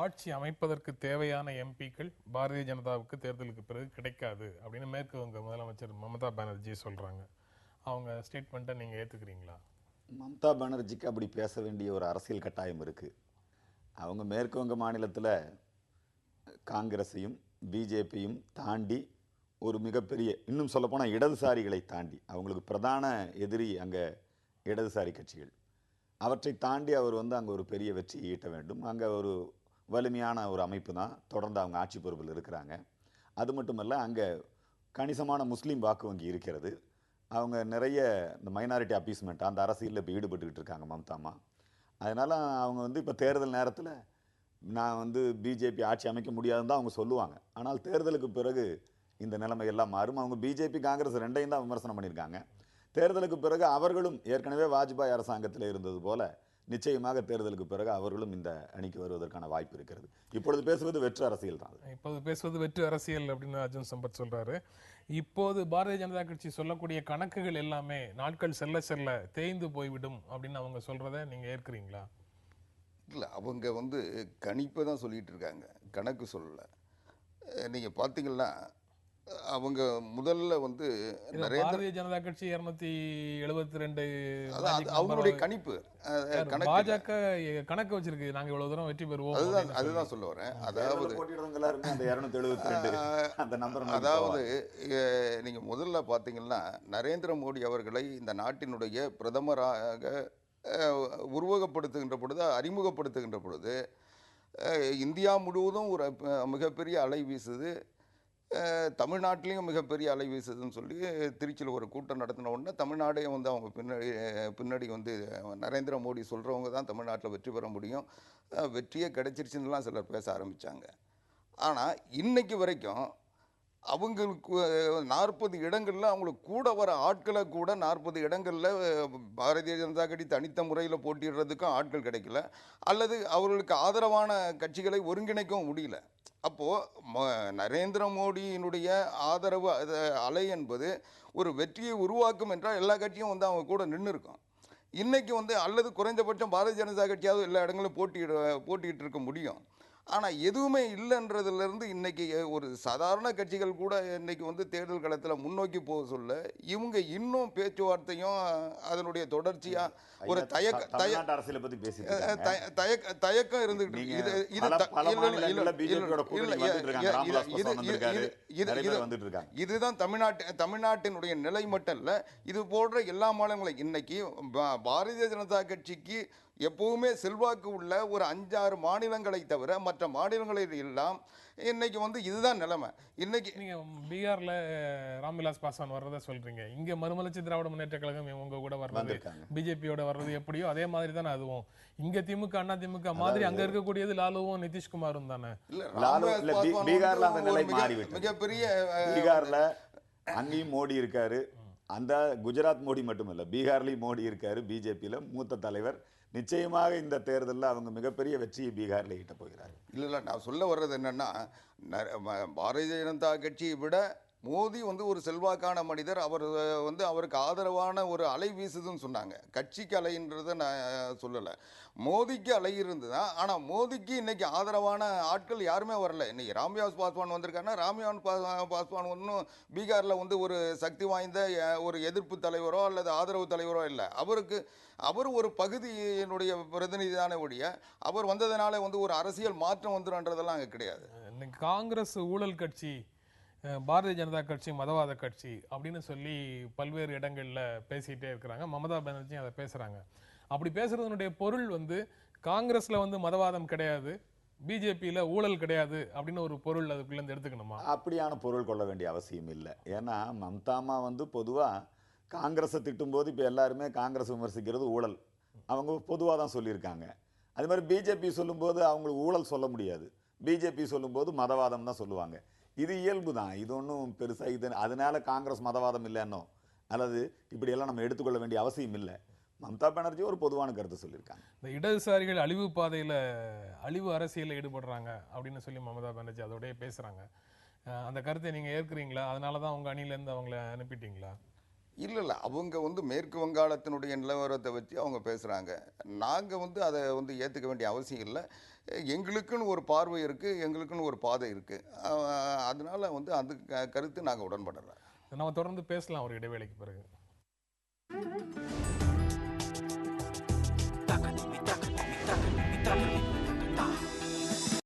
ஆட்சி அமைப்பதற்கு தேவையான எம்பிக்கள் பாரதிய ஜனதாவுக்கு தேர்தலுக்கு பிறகு கிடைக்காது அப்படின்னு மேற்கு வங்க முதலமைச்சர் மம்தா பானர்ஜி சொல்றாங்க. அவங்க ஸ்டேட்மெண்ட்டை நீங்க ஏத்துக்கிறீங்களா? மம்தா பானர்ஜிக்கு அப்படி பேச வேண்டிய ஒரு அரசியல் கட்டாயம் இருக்கு. அவங்க மேற்கு வங்க மாநிலத்தில் காங்கிரஸையும் பிஜேபியும் தாண்டி ஒரு மிகப்பெரிய, இன்னும் சொல்லப்போனால் இடதுசாரிகளை தாண்டி, அவங்களுக்கு பிரதான எதிரி அங்கே இடதுசாரி கட்சிகள். அவற்றை தாண்டி அவர் அங்கே ஒரு பெரிய வெற்றி ஈட்ட வேண்டும். அங்கே ஒரு வலிமையான ஒரு அமைப்பு தான் தொடர்ந்து அவங்க ஆட்சி பொறுப்பில் இருக்கிறாங்க. அது மட்டுமல்ல, அங்கே கணிசமான முஸ்லீம் வாக்கு வங்கி இருக்கிறது. அவங்க நிறைய இந்த மைனாரிட்டி அப்பீஸ்மெண்ட் அந்த அரசியலில் இப்போ ஈடுபட்டுக்கிட்டு இருக்காங்க மம்தாமா. அதனால் அவங்க இப்போ தேர்தல் நேரத்தில் நான் பிஜேபி ஆட்சி அமைக்க முடியாதுன்னு தான் அவங்க சொல்லுவாங்க. ஆனால் தேர்தலுக்கு பிறகு இந்த நிலைமை எல்லாம் மாறும். அவங்க பிஜேபி காங்கிரஸ் ரெண்டையும் தான் விமர்சனம் பண்ணியிருக்காங்க. தேர்தலுக்கு பிறகு அவர்களும் ஏற்கனவே வாஜ்பாய் அரசாங்கத்தில் இருந்தது போல நிச்சயமாக தேர்தலுக்கு பிறகு அவர்களும் இந்த அணிக்கு வருவதற்கான வாய்ப்பு இருக்கிறது. இப்பொழுது பேசுவது வெற்று அரசியல் தான். இப்போது பேசுவது வெற்று அரசியல் அப்படின்னு அர்ஜுன் சம்பத் சொல்றாரு. இப்போது பாரதிய ஜனதா கட்சி சொல்லக்கூடிய கணக்குகள் எல்லாமே நாட்கள் செல்ல செல்ல தேய்ந்து போய்விடும் அப்படின்னு அவங்க சொல்றதை நீங்க ஏற்கிறீங்களா? இல்லை, அவங்க கணிப்பை தான் சொல்லிட்டு இருக்காங்க, கணக்கு சொல்லலை. நீங்கள் பார்த்தீங்கன்னா அவங்க முதல்ல பாரதிய ஜனதா கட்சி 272 அவங்களுடைய கணிப்பு, பாஜக கணக்கு வச்சிருக்கு, நாங்க இவ்வளவு தூரம் வெற்றி பெறுவோம். அதுதான் சொல்ல வரேன். அதாவது அதாவது நீங்க முதல்ல பார்த்தீங்கன்னா நரேந்திர மோடி அவர்களை இந்த நாட்டினுடைய பிரதமராக உருவகப்படுத்துகின்ற பொழுது, அறிமுகப்படுத்துகின்ற பொழுது இந்தியா முழுவதும் ஒரு மிகப்பெரிய அலை வீசுது, தமிழ்நாட்டிலையும் மிகப்பெரிய அலை வீசுதுன்னு சொல்லி திருச்சியில் ஒரு கூட்டம் நடத்தின உடனே தமிழ்நாடே அவங்க பின்னாடி நரேந்திர மோடி சொல்கிறவங்க தான் தமிழ்நாட்டில் வெற்றி பெற முடியும், வெற்றியே கிடைச்சிருச்சுன்னுலாம் சிலர் பேச ஆரம்பித்தாங்க. ஆனால் இன்னைக்கு வரைக்கும் அவங்களுக்கு 40 இடங்களில் அவங்களுக்கு கூட வர ஆட்களை கூட 40 இடங்களில் பாரதிய ஜனதா கட்சி தனித்த முறையில் போட்டிடுறதுக்கும் ஆட்கள் கிடைக்கல, அல்லது அவர்களுக்கு ஆதரவான கட்சிகளை ஒருங்கிணைக்கவும் முடியல. அப்போது நரேந்திர மோடியினுடைய ஆதரவு அலை என்பது ஒரு வெற்றியை உருவாக்கும் என்றால் எல்லா கட்சியும் அவங்க கூட நின்று இருக்கும். இன்றைக்கி அல்லது குறைந்தபட்சம் பாரதிய ஜனதா கட்சியாவது எல்லா இடங்களும் போட்டியிட்டு இருக்க முடியும். ஆனால் எதுவுமே இல்லைன்றதுலேருந்து இன்றைக்கி ஒரு சாதாரண கட்சிகள் கூட இன்றைக்கி தேர்தல் களத்தில் முன்னோக்கி போக சொல்ல இவங்க இன்னும் பேச்சுவார்த்தையும் அதனுடைய தொடர்ச்சியாக ஒரு தயக்கம் இருந்துகிட்டு இதுதான் தமிழ்நாட்டினுடைய நிலை மட்டும் இல்லை, இது போன்ற எல்லா மாநிலங்களும் இன்னைக்கு பாரதிய ஜனதா கட்சிக்கு எப்பவுமே செல்வாக்கு உள்ள ஒரு 5-6 மாநிலங்களை தவிர மற்ற மாநிலங்களில் எல்லாம் இன்னைக்கு இதுதான் நிலைமை. இன்னைக்கு நீங்க பீகார்ல ராம்விலாஸ் பாஸ்வான் வர்றதை சொல்றீங்க, இங்க மறுமலர்ச்சி திராவிட முன்னேற்ற கழகம் இவங்க கூட வர்றது, பிஜேபியோட வர்றது எப்படியோ அதே மாதிரி தானே அதுவும். இங்க திமுக அண்ணா திமுக மாதிரி அங்க இருக்கக்கூடியது லாலுவும் நிதிஷ்குமாரும் தானே. பீகார்ல அந்த நிலை மாறிவிட்டது. மிகப்பெரிய பீகார்ல அங்கேயும் மோடி இருக்காரு, அந்த குஜராத் மோடி மட்டுமல்ல பீகார்லயும் மோடி இருக்காரு, பிஜேபியில மூத்த தலைவர். நிச்சயமாக இந்த தேர்தலில் அவங்க மிகப்பெரிய வெற்றியை பீகாரில் ஈட்ட போகிறார். இல்லை, நான் சொல்ல வர்றது என்னன்னா, பாரதிய ஜனதா கட்சியை விட மோடி ஒரு செல்வாக்கான மனிதர். அவர் அவருக்கு ஆதரவான ஒரு அலை வீசுதுன்னு சொன்னாங்க. கட்சிக்கு அலைன்றதை நான் சொல்லலை, மோடிக்கு அலை இருந்துதான். ஆனால் மோடிக்கு இன்னைக்கு ஆதரவான ஆட்கள் யாருமே வரல. இன்னைக்கு ராம்விலாஸ் பாஸ்வான் வந்திருக்காருன்னா ராம்விலாஸ் பாஸ்வான் ஒன்றும் பீகாரில் ஒரு சக்தி வாய்ந்த ஒரு எதிர்ப்பு தலைவரோ அல்லது ஆதரவு தலைவரோ இல்லை. அவர் ஒரு பகுதியினுடைய பிரதிநிதி தானே ஒழிய அவர் வந்ததுனால ஒரு அரசியல் மாற்றம் வந்துடும்ன்றதெல்லாம் அங்கே கிடையாது. காங்கிரஸ் ஊழல் கட்சி, பாரதிய ஜனதா கட்சி மதவாத கட்சி அப்படின்னு சொல்லி பல்வேறு இடங்கள்ல பேசிட்டே இருக்கிறாங்க. மமதா பானர்ஜி அதை பேசுறாங்க. அப்படி பேசுறதுனுடைய பொருள் காங்கிரஸ்ல மதவாதம் கிடையாது, பிஜேபியில ஊழல் கிடையாது அப்படின்னு ஒரு பொருள் அதுக்குள்ள இருந்து எடுத்துக்கணுமா? அப்படியான பொருள் கொள்ள வேண்டிய அவசியம் இல்லை. ஏன்னா மம்தாமா பொதுவா காங்கிரஸை திட்டும்போது இப்போ எல்லாருமே காங்கிரஸ் விமர்சிக்கிறது ஊழல், அவங்க பொதுவாக தான் சொல்லியிருக்காங்க. அது மாதிரி பிஜேபி சொல்லும்போது அவங்களுக்கு ஊழல் சொல்ல முடியாது, பிஜேபி சொல்லும்போது மதவாதம் தான் சொல்லுவாங்க. இது இயல்பு தான், இது ஒன்றும் பெருசாக இது அதனால காங்கிரஸ் மதவாதம் இல்லைன்னோ அல்லது இப்படியெல்லாம் நம்ம எடுத்துக்கொள்ள வேண்டிய அவசியம் இல்லை. மம்தா பானர்ஜி ஒரு பொதுவான கருத்தை சொல்லியிருக்காங்க. இந்த இடதுசாரிகள் அழிவு பாதையில் அழிவு அரசியலில் ஈடுபடுறாங்க அப்படின்னு சொல்லி மமதா பானர்ஜி அதோடய பேசுகிறாங்க. அந்த கருத்தை நீங்கள் ஏற்கிறீங்களா? அதனால தான் உங்கள் அணியிலேருந்து அவங்கள அனுப்பிட்டீங்களா? இல்லை அவங்க வந்து மேற்கு வங்காளத்தினுடைய நிலவரத்தை வச்சு அவங்க பேசுகிறாங்க. நாங்கள் வந்து அதை வந்து ஏற்றுக்க வேண்டிய அவசியம் இல்லை. எங்களுக்குன்னு ஒரு பார்வை இருக்குது, எங்களுக்குன்னு ஒரு பாதை இருக்குது. அதனால வந்து அந்த கருத்து நாங்கள் உடன்படலை. நம்ம தொடர்ந்து பேசலாம் ஒரு இடைவேளைக்கு பிறகு.